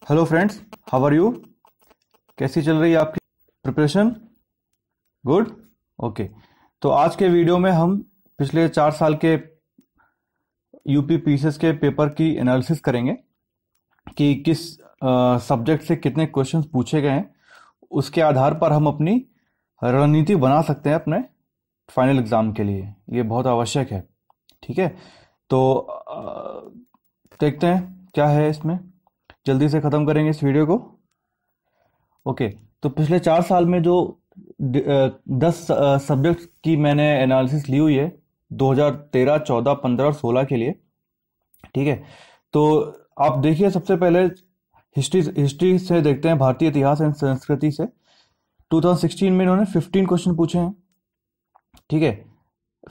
Hello friends, how are you? कैसी चल रही है आपकी प्रिपरेशन? गुड। ओके। तो आज के वीडियो में हम पिछले 4 साल के यूपी पीसीएस के पेपर की एनालिसिस करेंगे कि किस सब्जेक्ट से कितने क्वेश्चंस पूछे गए हैं। उसके आधार पर हम अपनी रणनीति बना सकते हैं अपने फाइनल एग्जाम के लिए। ये बहुत आवश्यक है। ठीक है। तो देखते हैं क्या है इसमें। जल्दी से ख़त्म करेंगे इस वीडियो को। ओके। तो पिछले 4 साल में जो 10 सब्जेक्ट की मैंने एनालिसिस ली हुई है 2013, 14, 15 और 16 के लिए। ठीक है। तो आप देखिए, सबसे पहले हिस्ट्री से देखते हैं, भारतीय इतिहास एंड संस्कृति से। 2016 में इन्होंने 15 क्वेश्चन पूछे हैं। ठीक है।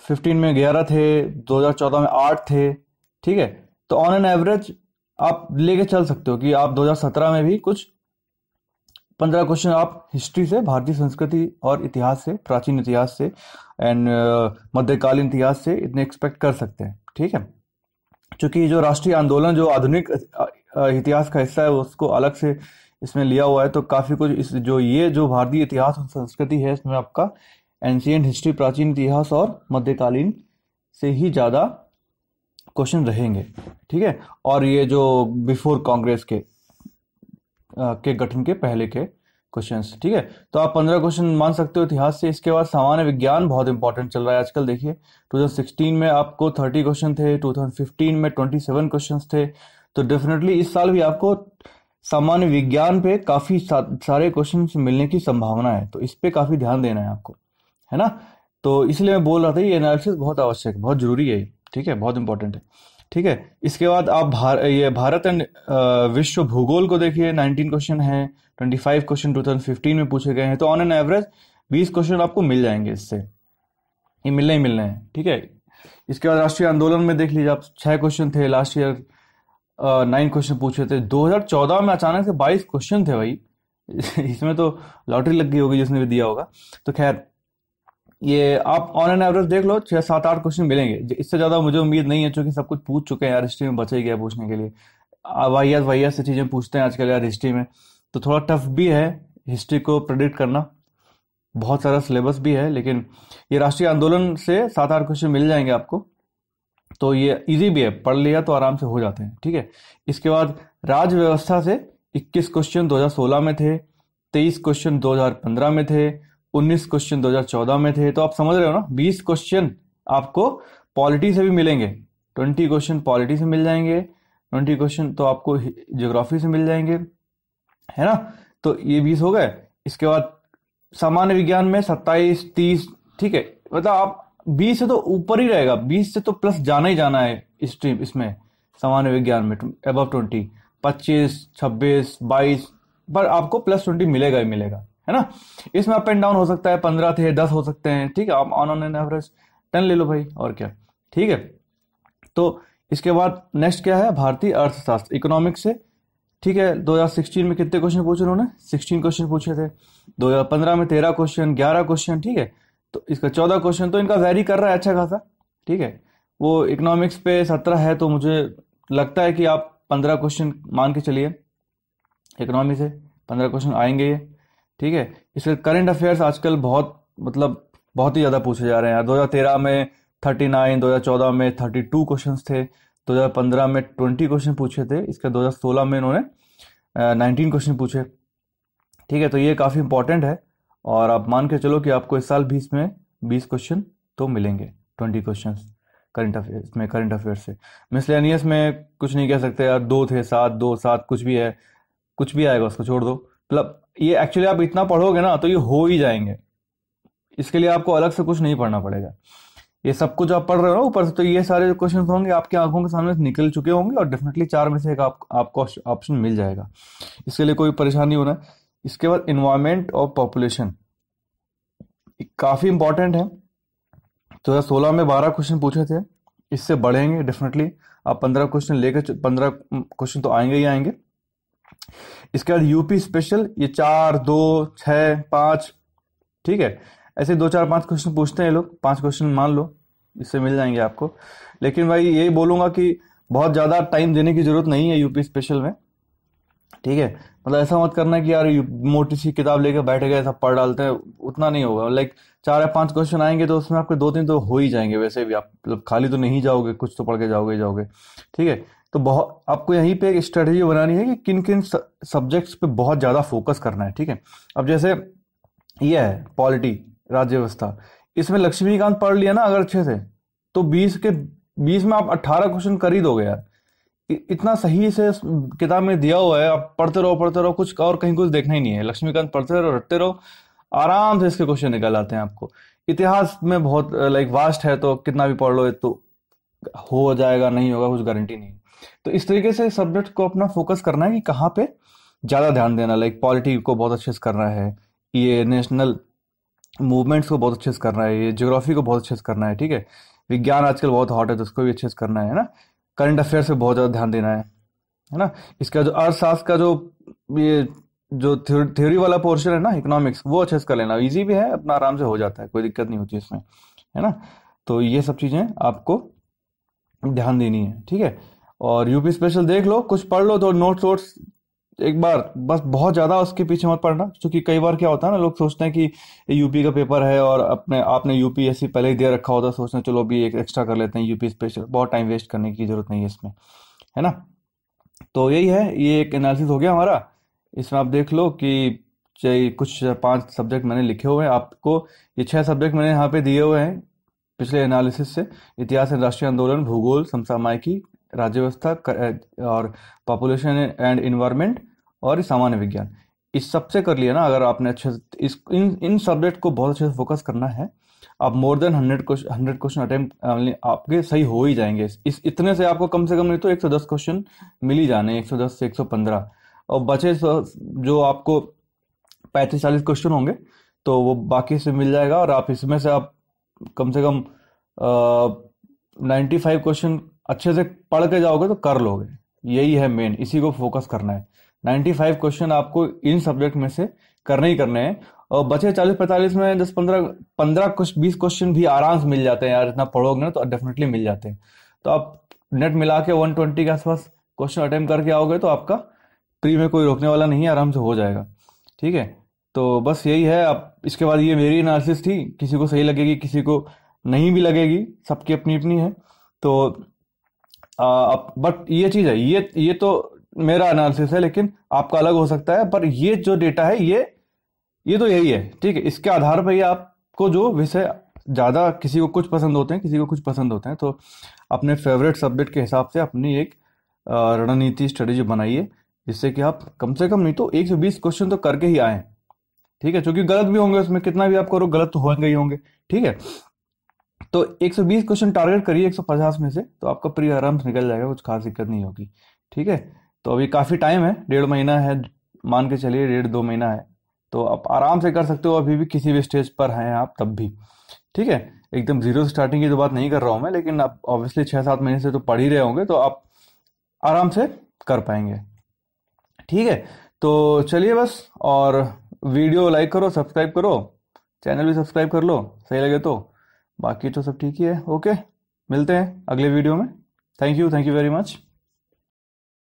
15 में 11 थे, 2014 में 8 थे। ठीक है। तो ऑन एन एवरेज आप लेके चल सकते हो कि आप 2017 में भी कुछ 15 क्वेश्चन आप हिस्ट्री से, भारतीय संस्कृति और इतिहास से, प्राचीन इतिहास से एंड मध्यकालीन इतिहास से इतने एक्सपेक्ट कर सकते हैं। ठीक है। क्योंकि जो राष्ट्रीय आंदोलन जो आधुनिक इतिहास का हिस्सा है उसको अलग से इसमें लिया हुआ है, तो काफ़ी कुछ इस ये जो भारतीय इतिहास और संस्कृति है इसमें आपका एंशियंट हिस्ट्री, प्राचीन इतिहास और मध्यकालीन से ही ज़्यादा क्वेश्चन रहेंगे। ठीक है। और ये जो बिफोर कांग्रेस के गठन के पहले के क्वेश्चंस। ठीक है। तो आप 15 क्वेश्चन मान सकते हो इतिहास से। इसके बाद सामान्य विज्ञान बहुत इंपॉर्टेंट चल रहा है आजकल। देखिए 2016 में आपको 30 क्वेश्चन थे, 2015 में 27 क्वेश्चंस थे। तो डेफिनेटली इस साल भी आपको सामान्य विज्ञान पे काफ़ी सारे क्वेश्चन मिलने की संभावना है। तो इस पे काफ़ी ध्यान देना है आपको, है ना। तो इसलिए मैं बोल रहा था ये एनालिसिस बहुत आवश्यक है, बहुत जरूरी है। ठीक है, बहुत इंपॉर्टेंट है। ठीक है। इसके बाद आप ये भारत एंड विश्व भूगोल को देखिए। 19 क्वेश्चन है, 25 क्वेश्चन 2015 में पूछे गए हैं। तो ऑन एन एवरेज 20 क्वेश्चन आपको मिल जाएंगे इससे। ये मिलने ही मिलने हैं। ठीक है। इसके बाद राष्ट्रीय आंदोलन में देख लीजिए आप, 6 क्वेश्चन थे लास्ट ईयर, 9 क्वेश्चन पूछे थे। 2014 में अचानक से 22 क्वेश्चन थे भाई। इसमें तो लॉटरी लग गई होगी जिसने भी दिया होगा। तो खैर, ये आप ऑन एन एवरेज देख लो, 6, 7, 8 क्वेश्चन मिलेंगे। इससे ज़्यादा मुझे उम्मीद नहीं है, क्योंकि सब कुछ पूछ चुके हैं यार। हिस्ट्री में बचा ही गया पूछने के लिए। वाहियात वाहियात से चीज़ें पूछते हैं आजकल यार हिस्ट्री में। तो थोड़ा टफ भी है हिस्ट्री को प्रेडिक्ट करना। बहुत सारा सिलेबस भी है, लेकिन ये राष्ट्रीय आंदोलन से 7-8 क्वेश्चन मिल जाएंगे आपको। तो ये इजी भी है, पढ़ लिया तो आराम से हो जाते हैं। ठीक है। इसके बाद राज्य व्यवस्था से 21 क्वेश्चन 2016 में थे, 23 क्वेश्चन 2015 में थे, 19 क्वेश्चन 2014 में थे। तो आप समझ रहे हो ना, 20 क्वेश्चन आपको पॉलिटी से भी मिलेंगे। 20 क्वेश्चन पॉलिटी से मिल जाएंगे, 20 क्वेश्चन तो आपको ज्योग्राफी से मिल जाएंगे, है ना। तो ये 20 हो गए। इसके बाद सामान्य विज्ञान में 27, 30। ठीक है। मतलब आप 20 से तो ऊपर ही रहेगा, 20 से तो प्लस जाना ही जाना है स्ट्रीम इसमें। सामान्य विज्ञान में अबव 20, 25, 26, 22 पर आपको +20 मिलेगा ही मिलेगा, है ना। इसमें अप एंड डाउन हो सकता है, 15 थे 10 हो सकते हैं। ठीक है। आप ऑन एन एवरेज 10 ले लो भाई, और क्या। ठीक है। तो इसके बाद नेक्स्ट क्या है, भारतीय अर्थशास्त्र, इकोनॉमिक्स से। ठीक है। 2016 में कितने क्वेश्चन पूछे उन्होंने? 16 क्वेश्चन पूछे थे। 2015 में 13 क्वेश्चन, 11 क्वेश्चन। ठीक है। तो इसका 14 क्वेश्चन तो इनका वेरी कर रहा है अच्छा खासा। ठीक है। वो इकोनॉमिक्स पे 17 है, तो मुझे लगता है कि आप 15 क्वेश्चन मान के चलिए। इकोनॉमी से 15 क्वेश्चन आएंगे ये। ठीक है। इसके करंट अफेयर्स आजकल बहुत ही ज़्यादा पूछे जा रहे हैं यार। 2013 में 39, 2014 में 32 क्वेश्चन थे, 2015 में 20 क्वेश्चन पूछे थे। इसका 2016 में इन्होंने 19 क्वेश्चन पूछे। ठीक है। तो ये काफ़ी इंपॉर्टेंट है, और आप मान के चलो कि आपको इस साल भी इसमें 20 क्वेश्चन तो मिलेंगे। 20 क्वेश्चन करंट अफेयर्स से। मिसलेनियस में कुछ नहीं कह सकते यार, 2 थे, 7, 2, 7 कुछ भी है, कुछ भी आएगा उसको छोड़ दो। मतलब ये एक्चुअली आप इतना पढ़ोगे ना तो ये हो ही जाएंगे। इसके लिए आपको अलग से कुछ नहीं पढ़ना पड़ेगा। ये सब कुछ आप पढ़ रहे हो ना ऊपर से, तो ये सारे जो क्वेश्चन होंगे आपकी आंखों के सामने निकल चुके होंगे, और डेफिनेटली 4 में से एक आपको ऑप्शन मिल जाएगा। इसके लिए कोई परेशानी होना। इसके बाद इन्वायरमेंट और पॉपुलेशन काफ़ी इंपॉर्टेंट है। 2016 में 12 क्वेश्चन पूछे थे, इससे बढ़ेंगे डेफिनेटली। आप 15 क्वेश्चन लेकर 15 क्वेश्चन तो आएंगे ही आएंगे। इसके बाद यूपी स्पेशल, ये 4, 2, 6, 5। ठीक है। ऐसे 2, 4, 5 क्वेश्चन पूछते हैं लोग। 5 क्वेश्चन मान लो, इससे मिल जाएंगे आपको। लेकिन भाई यही बोलूँगा कि बहुत ज़्यादा टाइम देने की ज़रूरत नहीं है यूपी स्पेशल में। ठीक है, मतलब ऐसा मत करना कि यार मोटी सी किताब लेके बैठ गए सब पढ़ डालते हैं, उतना नहीं होगा। लाइक 4 या 5 क्वेश्चन आएंगे तो उसमें आपके 2-3 तो हो ही जाएंगे, वैसे भी आप मतलब खाली तो नहीं जाओगे, कुछ तो पढ़ के जाओगे ही जाओगे। ठीक है, तो बहुत आपको यहीं पे एक स्ट्रेटेजी बनानी है कि किन किन सब्जेक्ट्स पे बहुत ज़्यादा फोकस करना है। ठीक है, अब जैसे ये है पॉलिटी, राज्य व्यवस्था, इसमें लक्ष्मीकांत पढ़ लिया ना अगर अच्छे से, तो 20 में आप 18 क्वेश्चन कर ही दोगे यार। इतना सही से किताब में दिया हुआ है, आप पढ़ते रहो, कुछ और कहीं कुछ देखना ही नहीं है, लक्ष्मीकांत पढ़ते रहो, रटते रहो, आराम से इसके क्वेश्चन निकल आते हैं आपको। इतिहास में बहुत लाइक वास्ट है, तो कितना भी पढ़ लो ये तो हो जाएगा, नहीं होगा कुछ गारंटी नहीं। तो इस तरीके से सब्जेक्ट को अपना फोकस करना है कि कहाँ पे ज्यादा ध्यान देना। लाइक पॉलिटी को बहुत अच्छे से करना है, ये नेशनल मूवमेंट्स को बहुत अच्छे से करना है, ये ज्योग्राफी को बहुत अच्छे से करना है। ठीक है, विज्ञान आजकल बहुत हॉट है तो उसको भी अच्छे से करना है ना। करंट अफेयर्स पे बहुत ज़्यादा ध्यान देना है ना। इसका जो अर्थशास्त्र का जो ये जो थ्योरी वाला पोर्शन है ना, इकोनॉमिक्स, वो अच्छे से कर लेना, इजी भी है, अपना आराम से हो जाता है, कोई दिक्कत नहीं होती इसमें, है ना। तो ये सब चीज़ें आपको ध्यान देनी है। ठीक है, और यूपी स्पेशल देख लो, कुछ पढ़ लो, तो नोट्स वोट्स एक बार, बस बहुत ज़्यादा उसके पीछे मत पड़ना, क्योंकि कई बार क्या होता है ना, लोग सोचते हैं कि यूपी का पेपर है और अपने आपने यूपीएससी पहले ही दे रखा होता है, सोचते हैं चलो अभी एक एक्स्ट्रा कर लेते हैं यूपी स्पेशल, बहुत टाइम वेस्ट करने की जरूरत नहीं है इसमें, है ना। तो यही है, ये एक एनालिसिस हो गया हमारा। इसमें आप देख लो कि चाहे कुछ 5 सब्जेक्ट मैंने लिखे हुए हैं आपको, ये 6 सब्जेक्ट मैंने यहाँ पे दिए हुए हैं पिछले एनालिसिस से। इतिहास एंड राष्ट्रीय आंदोलन, भूगोल, समसामयिकी, राज्य व्यवस्था और पॉपुलेशन एंड इन्वायरमेंट, और सामान्य विज्ञान। इस सबसे कर लिया ना अगर आपने अच्छे से, इस इन सब्जेक्ट को बहुत अच्छे से फोकस करना है, आप मोर देन 100 क्वेश्चन अटेम्प्ट आपके सही हो ही जाएंगे। इस इतने से आपको कम से कम नहीं तो 110 क्वेश्चन मिल ही जाने, 110 से 115, और बचे जो आपको 35-40 क्वेश्चन होंगे तो वो बाकी से मिल जाएगा, और आप इसमें से आप कम से कम 95 क्वेश्चन अच्छे से पढ़ के जाओगे तो कर लोगे। यही है मेन, इसी को फोकस करना है। 95 क्वेश्चन आपको इन सब्जेक्ट में से करने ही करने हैं, और बचे 40-45 में 10-15 कुछ 20 क्वेश्चन भी आराम से मिल जाते हैं यार, इतना पढ़ोगे ना तो डेफिनेटली मिल जाते हैं। तो आप नेट मिला के 120 के आसपास क्वेश्चन अटेम्प्ट करके आओगे तो आपका प्री में कोई रोकने वाला नहीं है, आराम से हो जाएगा। ठीक है, तो बस यही है। अब इसके बाद ये मेरी एनालिसिस थी, किसी को सही लगेगी किसी को नहीं भी लगेगी, सबकी अपनी अपनी है। तो बट ये चीज़ है, ये तो मेरा एनालिसिस है, लेकिन आपका अलग हो सकता है, पर ये जो डेटा है ये तो यही है। ठीक है, इसके आधार पर ये आपको जो विषय ज़्यादा, किसी को कुछ पसंद होते हैं, किसी को कुछ पसंद होते हैं, तो अपने फेवरेट सब्जेक्ट के हिसाब से अपनी एक रणनीति स्ट्रेटेजी बनाइए, जिससे कि आप कम से कम नहीं तो 120 क्वेश्चन तो करके ही आए। ठीक है, क्योंकि गलत भी होंगे उसमें, कितना भी आप करो गलत तो होंगे ही होंगे। ठीक है, तो 120 क्वेश्चन टारगेट करिए 150 में से, तो आपका प्री आराम से निकल जाएगा, कुछ खास दिक्कत नहीं होगी। ठीक है, तो अभी काफ़ी टाइम है, 1.5 महीना है, मान के चलिए 1.5-2 महीना है, तो आप आराम से कर सकते हो, अभी भी किसी भी स्टेज पर हैं आप तब भी। ठीक है, एकदम जीरो से स्टार्टिंग की तो बात नहीं कर रहा हूँ मैं, लेकिन आप ऑब्वियसली 6-7 महीने से तो पढ़ ही रहे होंगे, तो आप आराम से कर पाएंगे। ठीक है, तो चलिए बस, और वीडियो लाइक करो, सब्सक्राइब करो, चैनल भी सब्सक्राइब कर लो सही लगे तो। बाकी तो सब ठीक ही है। ओके, मिलते हैं अगले वीडियो में। Thank you very much.